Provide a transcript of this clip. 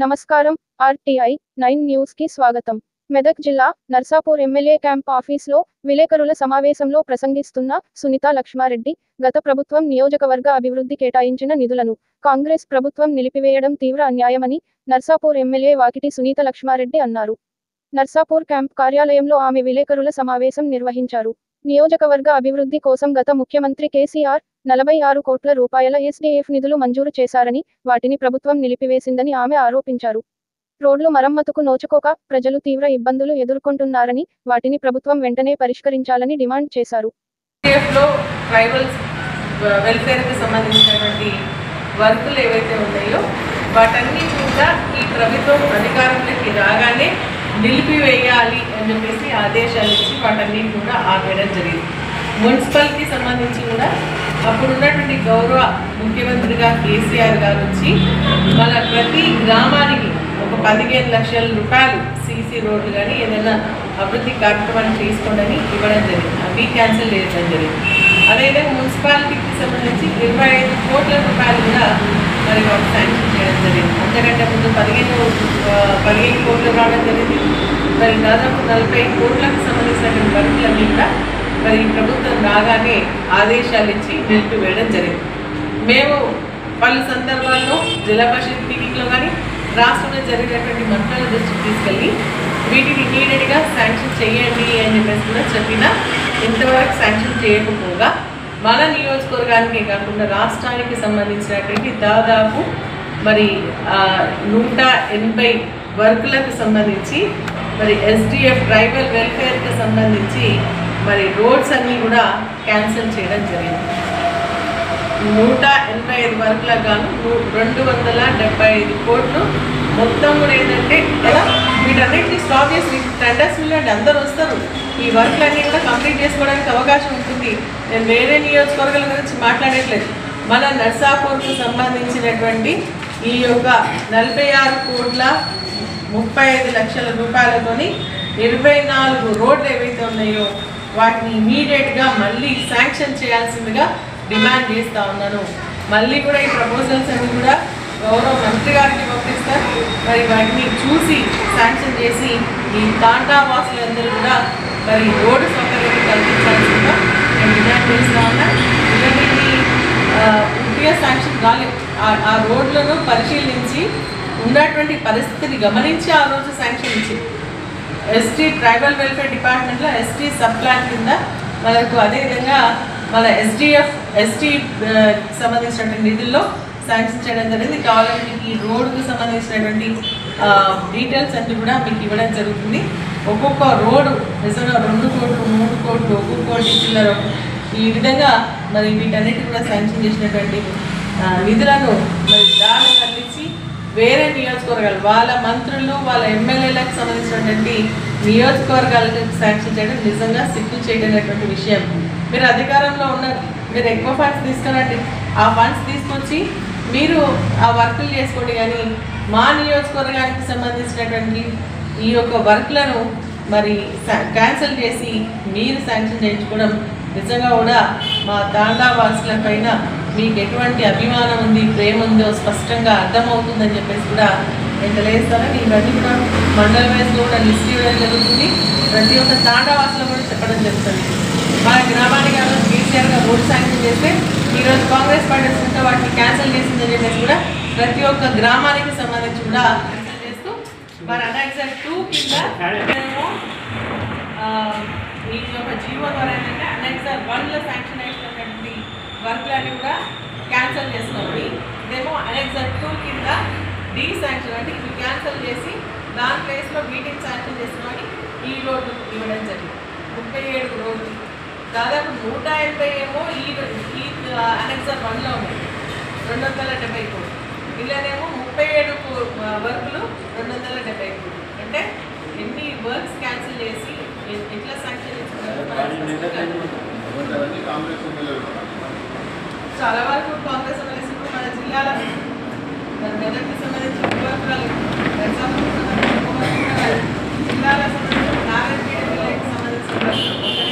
నమస్కారం RTI 9 news కి స్వాగతం. మెదక్ జిల్లా నర్సాపూర్ ఎమ్మెల్యే క్యాంప్ ఆఫీస్లో విలేకరుల సమావేశంలో ప్రసంగిస్తున్న సునీతా లక్ష్మారెడ్డి, గత ప్రభుత్వం నియోజకవర్గ అభివృద్ధి కేటాయించిన నిధులను కాంగ్రెస్ ప్రభుత్వం నిలిపివేయడం తీవ్ర అన్యాయమని నర్సాపూర్ ఎమ్మెల్యే వాకిటి సునీతా లక్ష్మారెడ్డి అన్నారు. నర్సాపూర్ క్యాంప్ కార్యాలయంలో ఆమె విలేకరుల సమావేశం నిర్వహించారు. నియోజకవర్గ అభివృద్ధి కోసం గత ముఖ్యమంత్రి కేసీఆర్ 46 కోట్ల రూపాయల ఎస్డీఎఫ్ నిధులు మంజూరు చేశారని, వాటిని ప్రభుత్వం నిలిపివేసిందని ఆమె ఆరోపించారు. రోడ్లు మరమ్మతుకు నోచుకోక ప్రజలు తీవ్ర ఇబ్బందులు ఎదుర్కొంటున్నారని, వాటిని ప్రభుత్వం వెంటనే పరిష్కరించాలని డిమాండ్ చేశారు. ట్రైబల్స్ వెల్ఫేర్కి సంబంధించినటువంటి వర్కులు ఏవైతే ఉన్నాయో వాటన్నీ కూడా ఈ ప్రభుత్వం అధికారంలోకి రాగానే నిలిపివేయాలి అని చెప్పేసి ఆదేశాలు ఇచ్చి వాటన్నీ కూడా ఆపేయడం జరిగింది. మున్సిపల్కి సంబంధించి కూడా అప్పుడున్నటువంటి గౌరవ ముఖ్యమంత్రిగా కేసీఆర్ గారు వచ్చి మన ప్రతి గ్రామానికి ఒక 15 లక్షల రూపాయలు సీసీ రోడ్లు కానీ ఏదైనా అభివృద్ధి కార్యక్రమాన్ని తీసుకోవడానికి ఇవ్వడం జరిగింది. అవి క్యాన్సిల్ చేయడం జరిగింది. అదేవిధంగా మున్సిపాలిటీకి సంబంధించి 25 కోట్ల రూపాయలు కూడా మరి శాంక్షన్ చేయడం జరిగింది. అంతకంటే ముందు 15 కోట్లు రావడం జరిగింది. మరి దాదాపు 40 కోట్లకు సంబంధించినటువంటి వర్కులన్నీ కూడా మరి ప్రభుత్వం రాగానే ఆదేశాలు ఇచ్చి నిలిపివేయడం జరిగింది. మేము పలు సందర్భాల్లో జిల్లా పరిషత్ మీటింగ్లో కానీ రాష్ట్రంలో జరిగినటువంటి మంత్రుల దృష్టికి తీసుకెళ్ళి వీటిని ఇమీడియట్గా శాంక్షన్ చేయండి అని చెప్పేసి కూడా చెప్పినా ఇంతవరకు శాంక్షన్ చేయకపోగా మన నియోజకవర్గానికే కాకుండా రాష్ట్రానికి సంబంధించినటువంటి దాదాపు మరి 180 వర్కులకు సంబంధించి మరి ఎస్డిఎఫ్ ట్రైబల్ వెల్ఫేర్కి సంబంధించి మరి రోడ్స్ అన్నీ కూడా క్యాన్సిల్ చేయడం జరిగింది. 185 వర్కులకు గాను 275 కోట్లు మొత్తం కూడా ఏంటంటే వీటన్నిటిని స్టాప్ చేసి టెండర్స్ వెళ్ళండి, అందరూ వస్తారు, ఈ వర్క్లన్నీ కూడా కంప్లీట్ చేసుకోవడానికి అవకాశం ఉంటుంది. నేను వేరే నియోజకవర్గాల గురించి మాట్లాడట్లేదు. మన నర్సాపూర్కు సంబంధించినటువంటి ఈ యొక్క 46 కోట్ల 35 లక్షల రూపాయలతోని 24 రోడ్లు ఏవైతే ఉన్నాయో వాటిని ఇమీడియట్గా మళ్ళీ శాంక్షన్ చేయాల్సిందిగా డిమాండ్ చేస్తూ ఉన్నాను. మళ్ళీ కూడా ఈ ప్రపోజల్స్ అన్ని కూడా గౌరవ మంత్రి గారికి పంపిస్తారు. మరి వాటిని చూసి శాంక్షన్ చేసి ఈ తాండా వాసులందరూ కూడా మరి రోడ్డు సౌకర్యాన్ని కల్పించాల్సిందిగా నేను డిమాండ్ చేస్తూ ఉన్నా. ఇవన్నీ పూర్తిగా శాంక్షన్ కాలేదు. ఆ రోడ్లను పరిశీలించి ఉన్నటువంటి పరిస్థితిని గమనించి ఆ రోజు శాంక్షన్ ఇచ్చింది. ఎస్టీ ట్రైబల్ వెల్ఫేర్ డిపార్ట్మెంట్లో ఎస్టీ సబ్ ప్లాన్ కింద మనకు అదేవిధంగా మన ఎస్టీ సంబంధించినటువంటి నిధుల్లో శాంక్షన్ చేయడం జరిగింది. కావాలంటే మీకు ఈ రోడ్కు సంబంధించినటువంటి డీటెయిల్స్ అన్నీ కూడా మీకు ఇవ్వడం జరుగుతుంది. ఒక్కొక్క రోడ్డు నిజంగా 2 కోట్లు 3 కోట్లు ఒక్కొక్కటి చిల్లర ఈ విధంగా మరి వీటన్నిటి కూడా శాంక్షన్ చేసినటువంటి నిధులను మరి దాన్ని కల్పించి వేరే నియోజకవర్గాలు వాళ్ళ మంత్రులు వాళ్ళ ఎమ్మెల్యేలకు సంబంధించినటువంటి నియోజకవర్గాలకు శాంక్షన్ చేయడం నిజంగా సిగ్గు చేయడానికి విషయం. మీరు అధికారంలో ఉన్నారు, మీరు ఎక్కువ ఫండ్స్ తీసుకురండి, ఆ ఫండ్స్ తీసుకొచ్చి మీరు ఆ వర్కులు చేసుకోండి. కానీ మా నియోజకవర్గానికి సంబంధించినటువంటి ఈ యొక్క వర్క్లను మరి క్యాన్సిల్ చేసి మీరు శాంక్షన్ చేయించుకోవడం నిజంగా కూడా మా తాండా వాసుల పైన మీకు ఎటువంటి అభిమానం ఉంది, ప్రేమ ఉందో స్పష్టంగా అర్థమవుతుందని చెప్పేసి కూడా నేను తెలియజేస్తానని ఇవన్నీ కూడా మండల వైజ్లో కూడా లిస్ట్ ఇవ్వడం జరుగుతుంది. ప్రతి ఒక్క తాండా వాసులు కూడా చెప్పడం జరుగుతుంది. మా గ్రామానికి కేసీఆర్గా రోడ్ శాంక్షన్ చేస్తే ఈరోజు కాంగ్రెస్ పార్టీ ఉంటే వాటిని క్యాన్సిల్ చేసిందని చెప్పేసి కూడా ప్రతి ఒక్క గ్రామానికి సంబంధించి కూడా క్యాన్సిల్ చేస్తూ మరి అనెక్సర్ 2 కింద ఈ యొక్క జీవో ద్వారా ఏంటంటే అనెక్సర్ 1లో శాంక్షన్ అయినటువంటి వర్క్లన్నీ కూడా క్యాన్సిల్ చేస్తున్నామని, ఇదేమో అనెక్సర్ 2 కింద శాంక్షన్ అంటే ఇవి క్యాన్సిల్ చేసి దాని ప్లేస్లో వీటిని శాంక్షన్ చేస్తున్నామని ఈ రోడ్లు ఇవ్వడం జరిగింది. 37 రోడ్లు దాదాపు 180 ఏమో ఈ అనెక్సర్ 1లో ఉన్నాయి, 270 కోట్లు. ఇలానేమో 37 వర్కులు 270 కోట్లు. అంటే ఎన్ని వర్క్స్ క్యాన్సిల్ చేసి ఎట్లా శాంక్షన్ చేస్తున్నారు చాలా వరకు కాంగ్రెస్ ఎమ్మెల్యేస్ మన జిల్లాల మెదక్కి సంబంధించిన వర్గాలు జిల్లాల సంబంధించిన నారాయణపేట జిల్లాకి సంబంధించిన